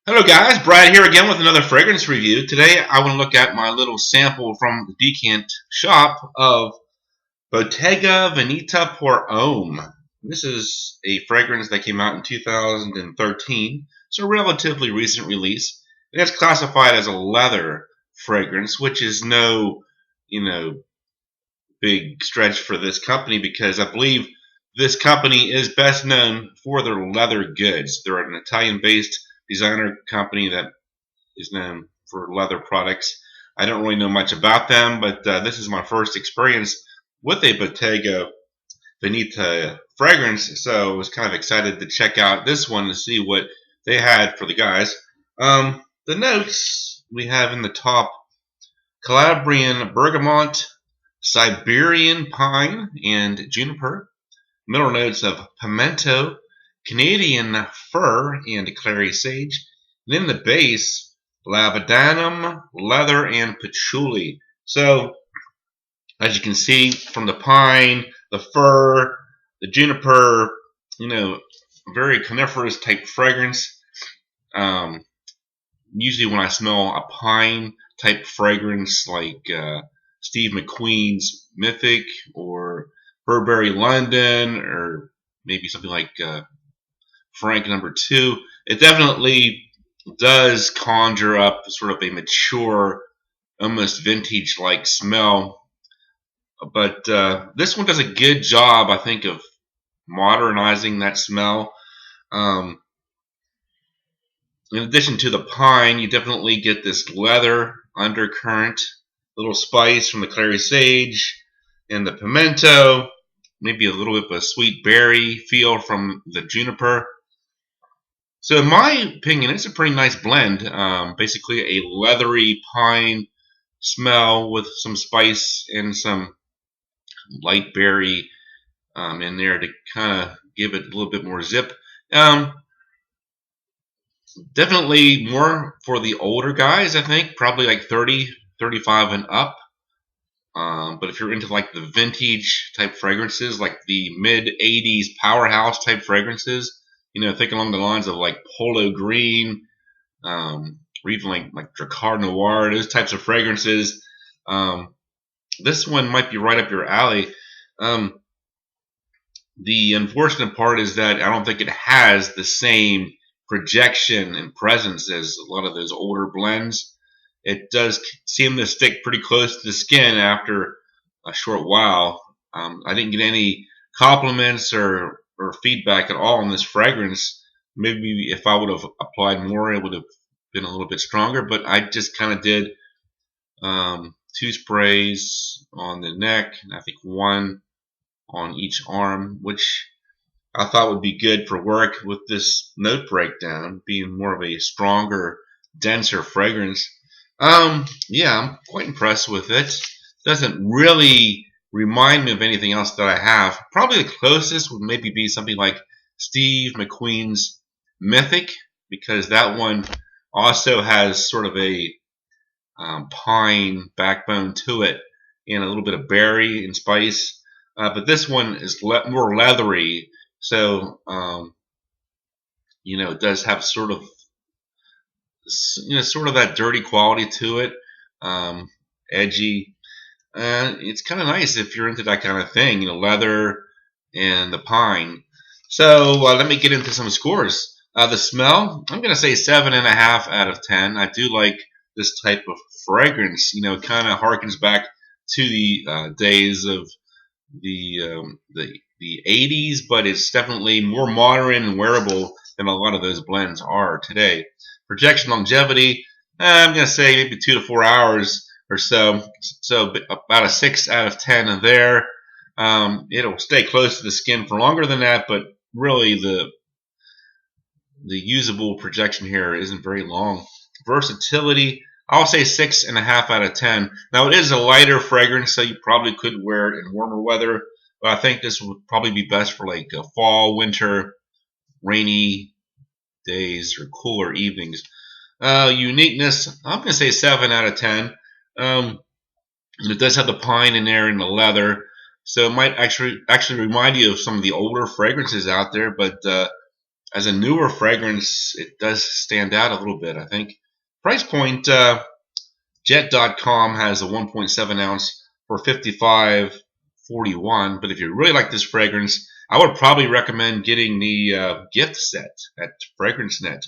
Hello guys, Brad here again with another fragrance review. Today I want to look at my little sample from the Decant shop of Bottega Veneta por Homme. This is a fragrance that came out in 2013. It's a relatively recent release. And it's classified as a leather fragrance, which is no, big stretch for this company because I believe this company is best known for their leather goods. They're an Italian-based designer company that is known for leather products. I don't really know much about them, but this is my first experience with a Bottega Veneta fragrance, so I was kind of excited to check out this one to see what they had for the guys. The notes we have in the top: Calabrian bergamot, Siberian pine, and juniper. Middle notes of pimento, Canadian fir, and clary sage. And in the base, labadanum, leather, and patchouli. So, as you can see from the pine, the fir, the juniper, very coniferous type fragrance. Usually when I smell a pine type fragrance like Steve McQueen's Mythic or Burberry London or maybe something like Frank #2, it definitely does conjure up sort of a mature, almost vintage-like smell. But this one does a good job, I think, of modernizing that smell. In addition to the pine, you definitely get this leather undercurrent, little spice from the clary sage and the pimento, maybe a little bit of a sweet berry feel from the juniper. So in my opinion, it's a pretty nice blend. Basically a leathery pine smell with some spice and some light berry in there to kind of give it a little bit more zip. Definitely more for the older guys, I think. Probably like 30, 35 and up. But if you're into like the vintage type fragrances, like the mid 80s powerhouse type fragrances, think along the lines of like Polo Green, or even like Dracar Noir, those types of fragrances. This one might be right up your alley. The unfortunate part is that I don't think it has the same projection and presence as a lot of those older blends. It does seem to stick pretty close to the skin after a short while. I didn't get any compliments or feedback at all on this fragrance. Maybe if I would have applied more, it would have been a little bit stronger, but I just kind of did 2 sprays on the neck, and I think 1 on each arm, which I thought would be good for work with this note breakdown, being more of a stronger, denser fragrance. Yeah, I'm quite impressed with it. Doesn't really remind me of anything else that I have. Probably the closest would maybe be something like Steve McQueen's Mythic, because that one also has sort of a pine backbone to it and a little bit of berry and spice. But this one is more leathery, so it does have sort of that dirty quality to it, edgy. It's kind of nice if you're into that kind of thing, leather and the pine. So let me get into some scores. The smell, I'm going to say 7.5 out of 10. I do like this type of fragrance. It kind of harkens back to the days of the 80s, but it's definitely more modern and wearable than a lot of those blends are today. Projection longevity, I'm going to say maybe 2 to 4 hours or so. So about a 6 out of 10 there. It'll stay close to the skin for longer than that, but really the usable projection here isn't very long. Versatility, I'll say 6.5 out of 10. Now it is a lighter fragrance, so you probably could wear it in warmer weather, but I think this would probably be best for like a fall, winter, rainy days or cooler evenings. Uniqueness, I'm going to say 7 out of 10. It does have the pine in there and the leather, so it might actually remind you of some of the older fragrances out there, but as a newer fragrance, it does stand out a little bit, I think. Price point, Jet.com has a 1.7 ounce for $55.41. But if you really like this fragrance, I would probably recommend getting the gift set at FragranceNet.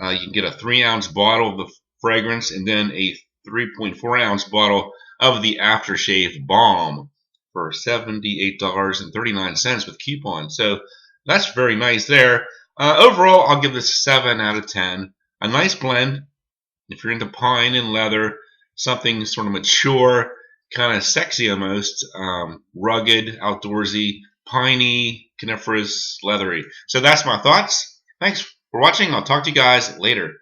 You can get a 3-ounce bottle of the fragrance and then a 3.4-ounce bottle of the aftershave balm for $78.39 with coupon. So that's very nice there. Overall, I'll give this a 7 out of 10. A nice blend. If you're into pine and leather, something sort of mature, kind of sexy almost, rugged, outdoorsy, piney, coniferous, leathery. So that's my thoughts. Thanks for watching. I'll talk to you guys later.